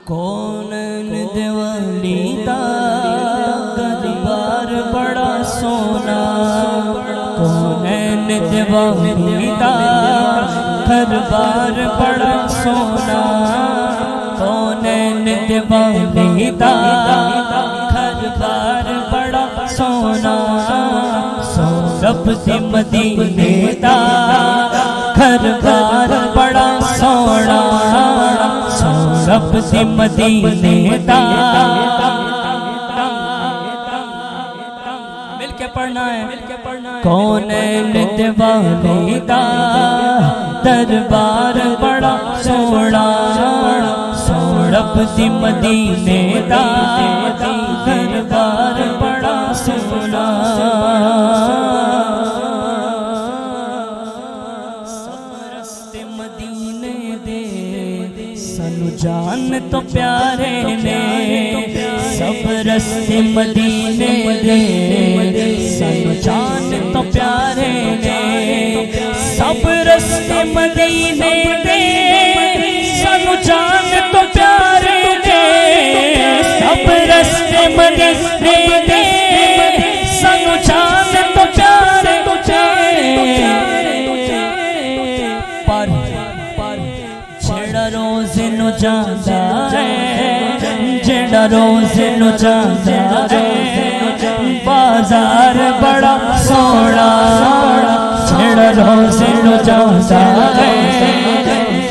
कौन दिवाली दा दरबार बड़ा सोना, कौन दिवाली दा दरबार बड़ा सोना, कौन दिवाली दा दरबार बड़ा सोना, सौरभ दी मदीने दा दरबार बड़ा सोना, सौरभ दी मदीने दा। मिलके पढ़ना है, कौन दिवाली दा दरबार बड़ा सोना, सौरभ दी मदीने दा दरबार बड़ा सोना। सानू जान तो प्यारे ने, सब रस्ते मदीने दे, सानू जान तो प्यारे ने, सब रस्ते मदीने दे, सानू जान तो प्यारे ने, सब रस्ते मदीने दे, सानू जान तो प्यारे जेड़ा रोज नु जांदा है, जेड़ा रोज नु जांदा है, बाजार बड़ा सोना, जेड़ा रोज नु जांदा है,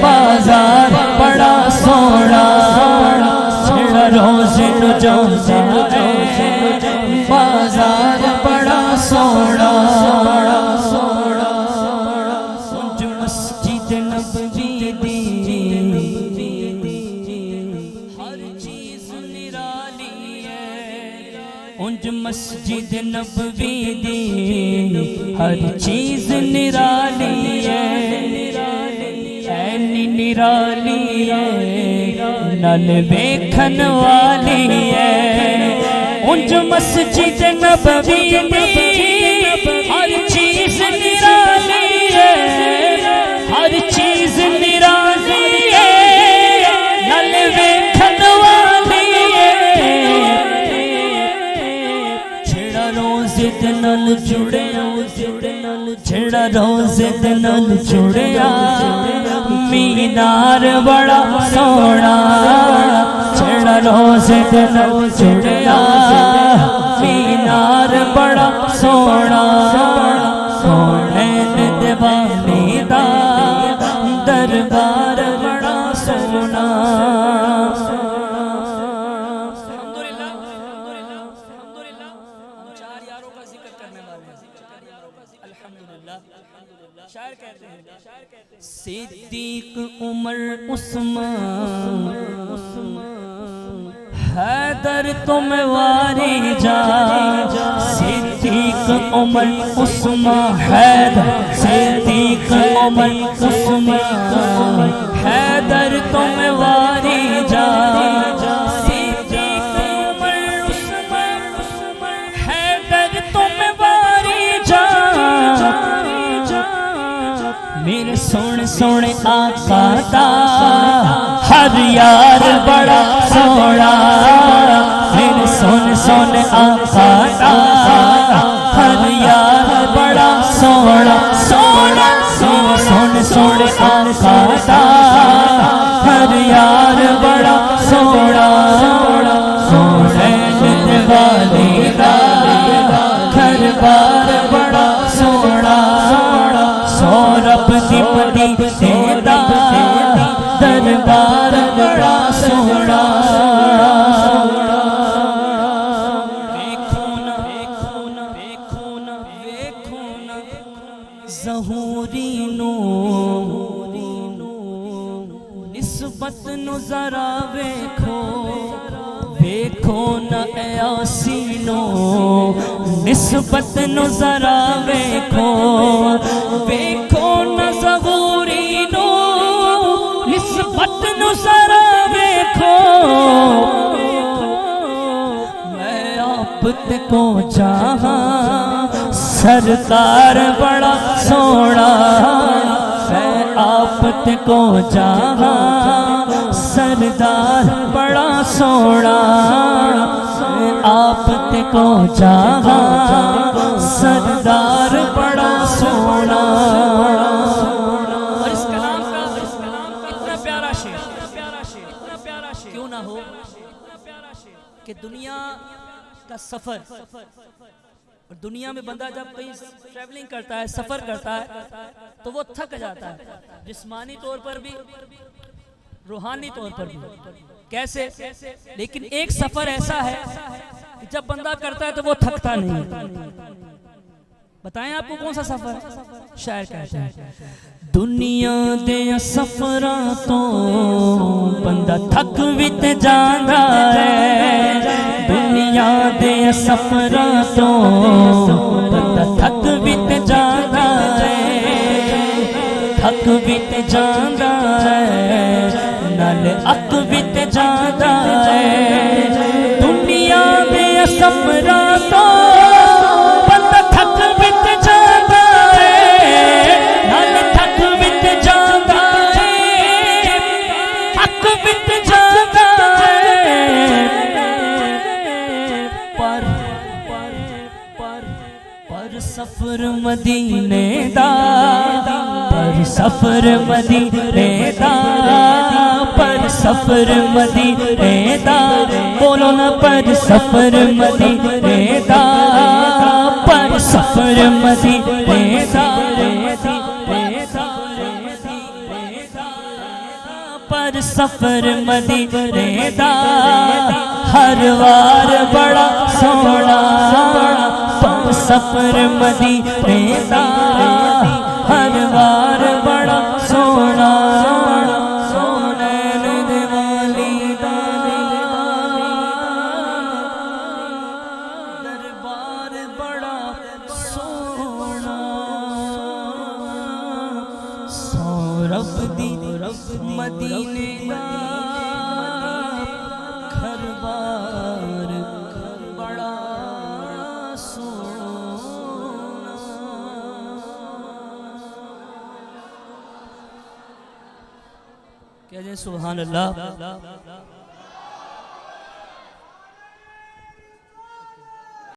बाजार बड़ा सोना, जेड़ा रोज नु जांदा है, बाजार बड़ा सोना। मस्जिद नबवी उंज मस्जिद नबवी दी हर चीज निराली है, ऐनी निराली है, नल वेखन वाली है। उंज मस्जिद नबवी दी हर चीज निराली है, हर चीज निराली है, नल वेखन वाली है। रोज़ नल जुड़िया, जेड़ा रोज़ नल जुड़िया, मीनार बड़ा सोना, जेड़ा रोज़ नल जुड़िया, मीनार बड़ा सोना, कौन दिवाली दा दरबार बड़ा सोना। शायर कहते हैं, सिद्दीक उमर उस्मान हैदर तुम वारी जा, सिद्दीक उमर उस्मान हैदर, सिद्दीक उमर उस्मान हैदर तुम वारी जा, सिद्दीक उमर उस्मान हैदर तुम वारी जा। मेरे सोने सोने आका दा हर यार बड़ा सोना, मेरे सोने सोने आका दा हर यार बड़ा सोना, सोना मेरे सोने सोने आका दा हर यार बड़ा सोना, सोने दिवाली दा दरबार बड़ा सोना, सौरभ दी मदीने दा दरबार बड़ा सोना। देखो ना, देखो ना, देखो ना, देखो ना ज़हूरी नो निस्बत नु ज़रा वेखो, वेखो न आसी नो निस्बत नु ज़रा वेखो, वेखो न ज़हूरी नो निस्बत नु ज़रा वेखो। मैं आप ते को चाहा सरकार बड़ा सोना, मैं आप ते को चाहा सरदार बड़ा सोना आप ते को जहां सरदार बड़ा सोना। और इस कलाम का इतना प्यारा शेर क्यों ना हो कि दुनिया का सफर, और दुनिया में बंदा जब कहीं ट्रैवलिंग करता है, सफर करता है, तो वो थक जाता है, जिस्मानी तौर पर भी, रूहानी तौर पर भी। कैसे? लेकिन एक सफर ऐसा है कि जब बंदा करता है तो वो थकता नहीं। बताएं आपको कौन सा सफर? शायर कहते हैं, दुनिया दे सफरा तो बंदा थक वित जांदा है, दुनिया दे सफरा तो बंदा थक वित जांदा है, थक वित जांदा है, नाल अक वित जांदा है। दुनिया दे सफरा तो बंदा थक वित जांदा है, नाल थक वित जांदा है, अक वित जांदा है। पर सफर मदीने दा, पर सफर मदीने दा, पर सफर मदीने दा, बोलो ना पर सफर मदीने दा, पर सफर मदीने दा, पर सफर मदीने दा, हर वार बड़ा सोना, पर सफर मदीने दा, हर वार बड़ा सोना। सोनैन दे वाली दा दरबार बड़ा सोना, सौरभ दी मदीने दा घर बार बड़ा सोना। क्या जय सुभान अल्लाह।